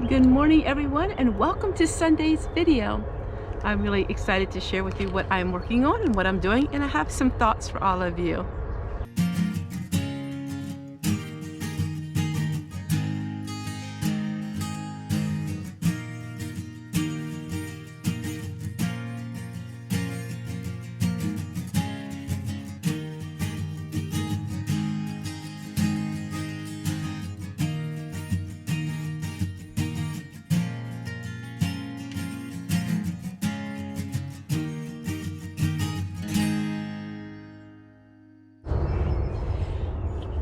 Good morning everyone, and welcome to Sunday's video. I'm really excited to share with you what I'm working on and what I'm doing, and I have some thoughts for all of you.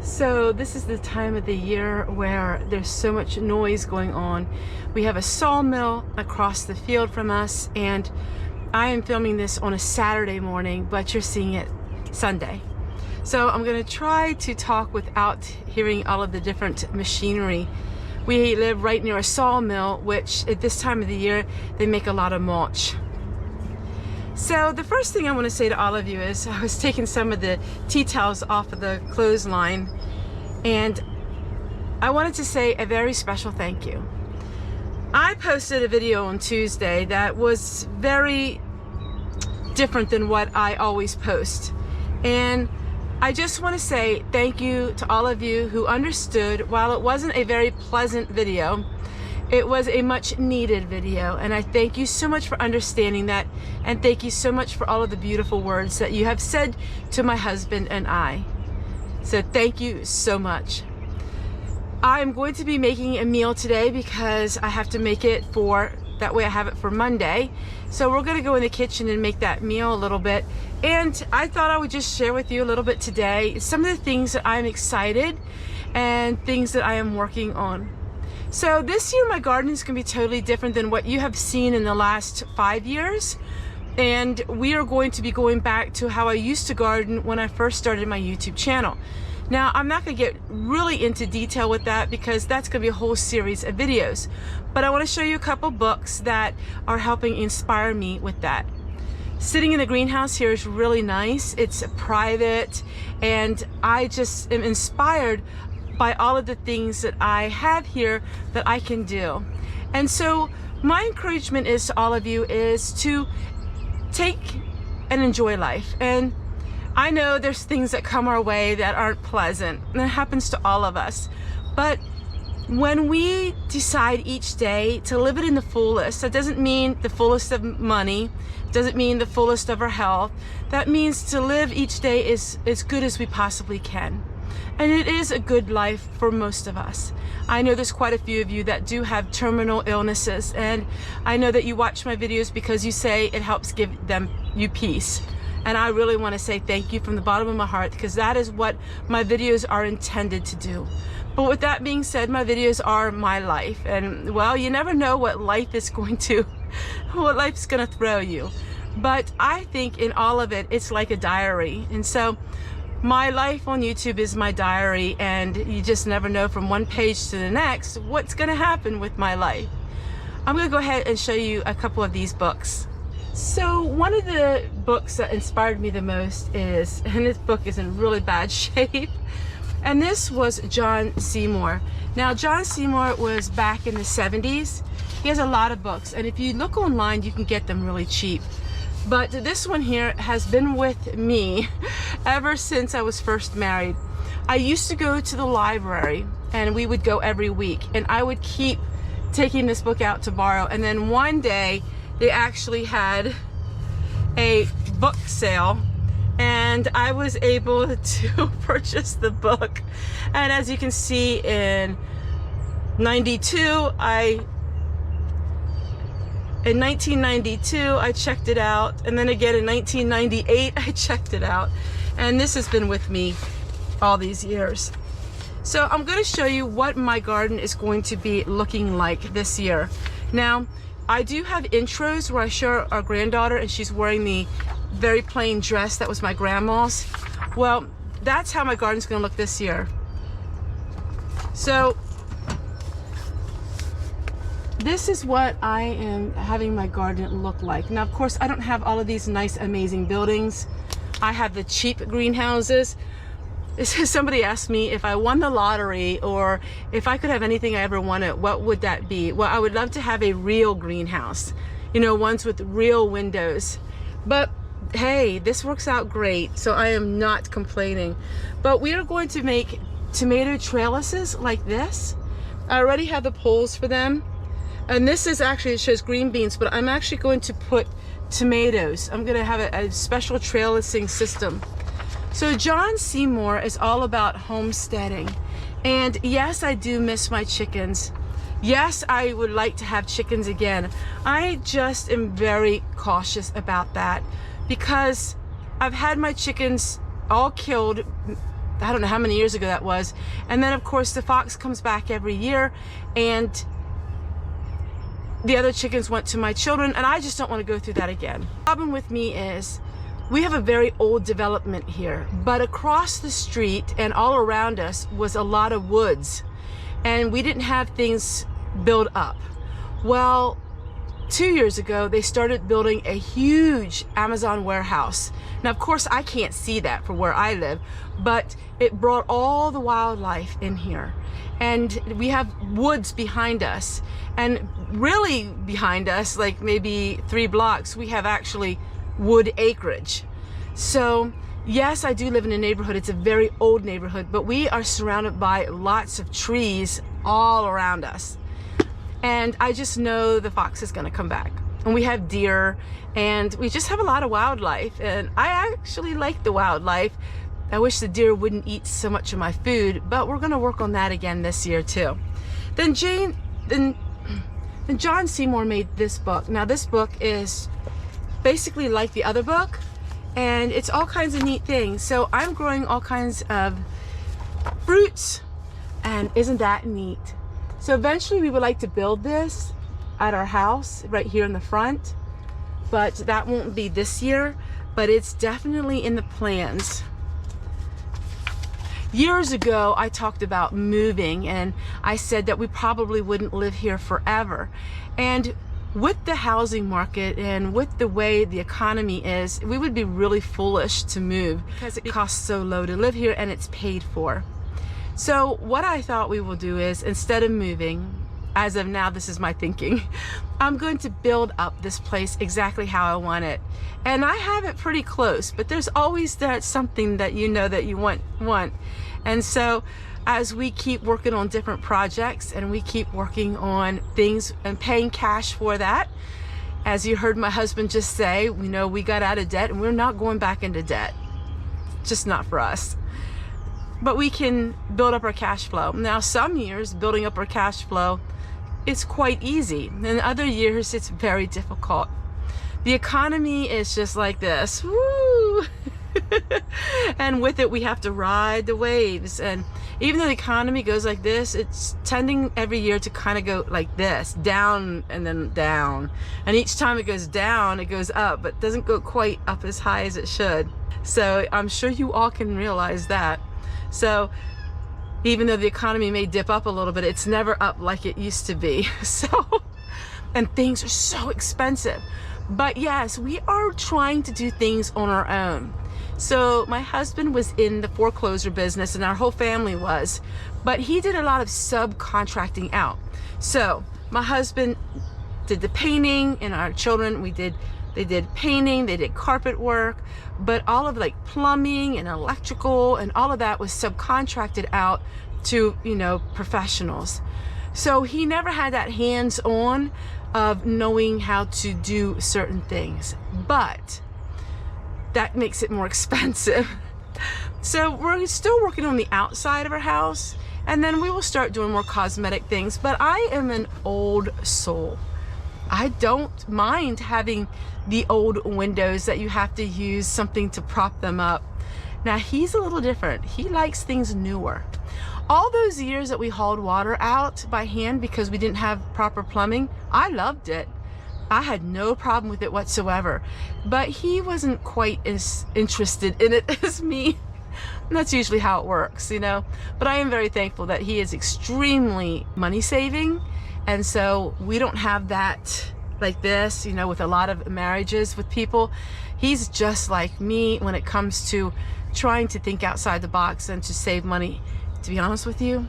So this is the time of the year where there's so much noise going on. We have a sawmill across the field from us, and I am filming this on a Saturday morning, but you're seeing it Sunday. So I'm going to try to talk without hearing all of the different machinery. We live right near a sawmill, which at this time of the year, they make a lot of mulch. So the first thing I want to say to all of you is I was taking some of the tea towels off of the clothesline, and I wanted to say a very special thank you. I posted a video on Tuesday that was very different than what I always post, and I just want to say thank you to all of you who understood. While it wasn't a very pleasant video, it was a much needed video, and I thank you so much for understanding that, and thank you so much for all of the beautiful words that you have said to my husband and I. So thank you so much. I'm going to be making a meal today because I have to make it that way I have it for Monday. So we're going to go in the kitchen and make that meal a little bit, and I thought I would just share with you a little bit today some of the things that I'm excited and things that I am working on. So this year my garden is going to be totally different than what you have seen in the last 5 years, and we are going to be going back to how I used to garden when I first started my YouTube channel. Now I'm not going to get really into detail with that because that's going to be a whole series of videos, but I want to show you a couple books that are helping inspire me with that. Sitting in the greenhouse here is really nice. It's private, and I just am inspired by all of the things that I have here that I can do. And so my encouragement is to all of you is to take and enjoy life. And I know there's things that come our way that aren't pleasant, and it happens to all of us. But when we decide each day to live it in the fullest, that doesn't mean the fullest of money, doesn't mean the fullest of our health. That means to live each day as good as we possibly can. And it is a good life for most of us. I know there's quite a few of you that do have terminal illnesses, and I know that you watch my videos because you say it helps give you peace. And I really want to say thank you from the bottom of my heart, because that is what my videos are intended to do. But with that being said, my videos are my life, and well, you never know what life is going to throw you. But I think in all of it, it's like a diary. And so my life on YouTube is my diary, and you just never know from one page to the next what's going to happen with my life. I'm going to go ahead and show you a couple of these books. So one of the books that inspired me the most is, and this book is in really bad shape, and this was John Seymour. Now John Seymour was back in the 70s. He has a lot of books, and if you look online you can get them really cheap. But this one here has been with me ever since I was first married. I used to go to the library, and we would go every week, and I would keep taking this book out to borrow. And then one day they actually had a book sale, and I was able to purchase the book. And as you can see, in 1992 I checked it out, and then again in 1998 I checked it out, and this has been with me all these years. So I'm going to show you what my garden is going to be looking like this year. Now I do have intros where I show our granddaughter, and she's wearing the very plain dress that was my grandma's. Well, that's how my garden's going to look this year. So this is what I am having my garden look like. Now, of course, I don't have all of these nice, amazing buildings. I have the cheap greenhouses. Somebody asked me if I won the lottery or if I could have anything I ever wanted, what would that be? Well, I would love to have a real greenhouse, you know, ones with real windows. But hey, this works out great, so I am not complaining. But we are going to make tomato trellises like this. I already have the poles for them. And this is actually, it shows green beans, but I'm actually going to put tomatoes. I'm gonna have a special trellising system. So John Seymour is all about homesteading. And yes, I do miss my chickens. Yes, I would like to have chickens again. I just am very cautious about that because I've had my chickens all killed. I don't know how many years ago that was. And then of course the fox comes back every year and the other chickens went to my children, and I just don't want to go through that again. The problem with me is we have a very old development here, but across the street and all around us was a lot of woods, and we didn't have things built up. Well, 2 years ago, they started building a huge Amazon warehouse. Now, of course, I can't see that from where I live, but it brought all the wildlife in here. And we have woods behind us, and really behind us, like maybe 3 blocks, we have actually wood acreage. So yes, I do live in a neighborhood. It's a very old neighborhood, but we are surrounded by lots of trees all around us. And I just know the fox is gonna come back. And we have deer, and we just have a lot of wildlife. And I actually like the wildlife. I wish the deer wouldn't eat so much of my food, but we're gonna work on that again this year too. Then John Seymour made this book. Now this book is basically like the other book, and it's all kinds of neat things. So I'm growing all kinds of fruits, and isn't that neat? So eventually we would like to build this at our house right here in the front, but that won't be this year, but it's definitely in the plans. Years ago, I talked about moving, and I said that we probably wouldn't live here forever. And with the housing market and with the way the economy is, we would be really foolish to move because it costs so low to live here and it's paid for. So what I thought we will do is, instead of moving, as of now, this is my thinking, I'm going to build up this place exactly how I want it. And I have it pretty close, but there's always that something that you know that you want. And so as we keep working on different projects and we keep working on things and paying cash for that, as you heard my husband just say, we know we got out of debt and we're not going back into debt. Just not for us. But we can build up our cash flow. Now, some years building up our cash flow, it's quite easy. In other years, it's very difficult. The economy is just like this. Woo! And with it, we have to ride the waves. And even though the economy goes like this, it's tending every year to kind of go like this, down and then down. And each time it goes down, it goes up, but doesn't go quite up as high as it should. So I'm sure you all can realize that. So even though the economy may dip up a little bit, it's never up like it used to be. So, and things are so expensive. But yes, we are trying to do things on our own. So my husband was in the foreclosure business, and our whole family was, but he did a lot of subcontracting out. So my husband did the painting, and our children, they did painting, they did carpet work, but all of like plumbing and electrical and all of that was subcontracted out to, you know, professionals. So he never had that hands-on of knowing how to do certain things, but that makes it more expensive. So we're still working on the outside of our house, and then we will start doing more cosmetic things. But I am an old soul. I don't mind having the old windows that you have to use something to prop them up. Now he's a little different. He likes things newer. All those years that we hauled water out by hand because we didn't have proper plumbing, I loved it. I had no problem with it whatsoever. But he wasn't quite as interested in it as me. And that's usually how it works, you know. But I am very thankful that he is extremely money saving. And so we don't have that like this, you know, with a lot of marriages with people. He's just like me when it comes to trying to think outside the box and to save money. To be honest with you,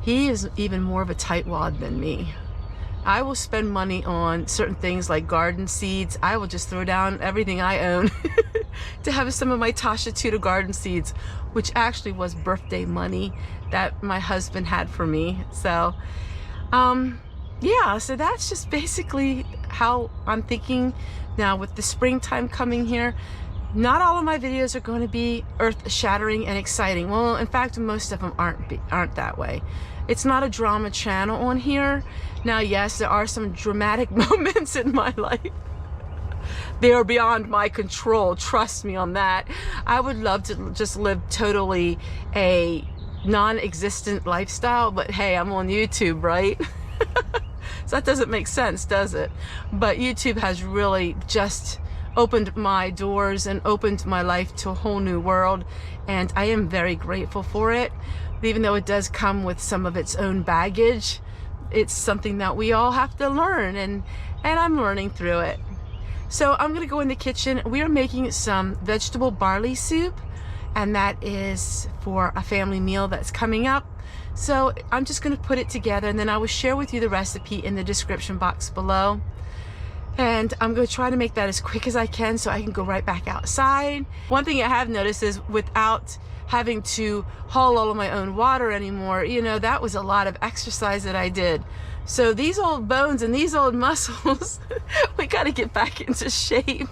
he is even more of a tightwad than me. I will spend money on certain things like garden seeds. I will just throw down everything I own to have some of my Tasha Tutor garden seeds, which actually was birthday money that my husband had for me. So, yeah, so that's just basically how I'm thinking now with the springtime coming here. Not all of my videos are going to be earth-shattering and exciting. Well, in fact, most of them aren't that way. It's not a drama channel on here. Now, yes, there are some dramatic moments in my life. They are beyond my control. Trust me on that. I would love to just live totally a non-existent lifestyle, but hey, I'm on YouTube, right? So that doesn't make sense, does it? But YouTube has really just opened my doors and opened my life to a whole new world, and I am very grateful for it. Even though it does come with some of its own baggage, it's something that we all have to learn, and I'm learning through it. So I'm gonna go in the kitchen. We are making some vegetable barley soup, and that is for a family meal that's coming up. So I'm just gonna put it together, and then I will share with you the recipe in the description box below. And I'm going to try to make that as quick as I can so I can go right back outside. One thing I have noticed is without having to haul all of my own water anymore, you know, that was a lot of exercise that I did. So these old bones and these old muscles, we got to get back into shape.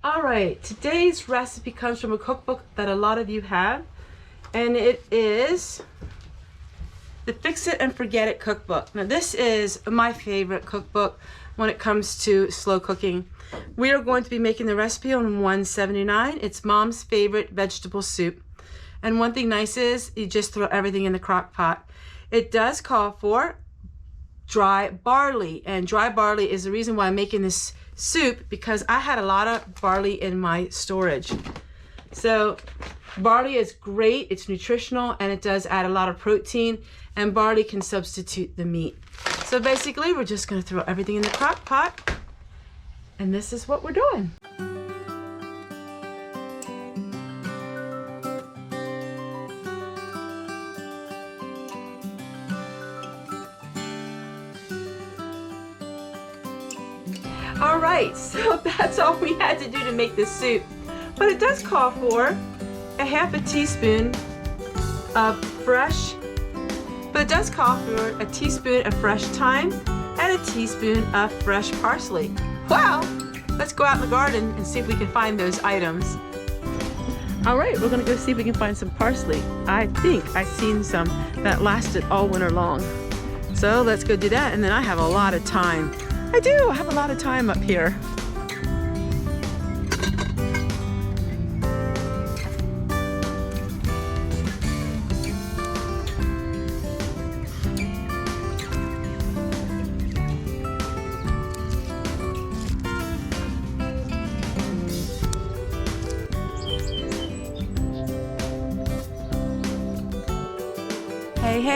All right, today's recipe comes from a cookbook that a lot of you have, and it is the Fix It and Forget It cookbook. Now this is my favorite cookbook when it comes to slow cooking. We are going to be making the recipe on 179. It's Mom's favorite vegetable soup. And one thing nice is you just throw everything in the crock pot. It does call for dry barley, and dry barley is the reason why I'm making this soup, because I had a lot of barley in my storage. So barley is great, it's nutritional, and it does add a lot of protein, and barley can substitute the meat. So basically, we're just gonna throw everything in the crock pot, and this is what we're doing. All right, so that's all we had to do to make this soup. But it does call for a half a teaspoon of fresh, a teaspoon of fresh thyme and a teaspoon of fresh parsley. Wow, let's go out in the garden and see if we can find those items. All right, we're gonna go see if we can find some parsley. I think I've seen some that lasted all winter long. So let's go do that, and then I have a lot of time. I do, I have a lot of time up here.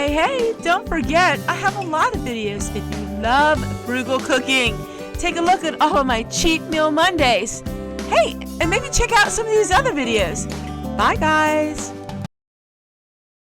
Hey, don't forget, I have a lot of videos if you love frugal cooking. Take a look at all of my Cheat Meal Mondays. Hey, and maybe check out some of these other videos. Bye, guys.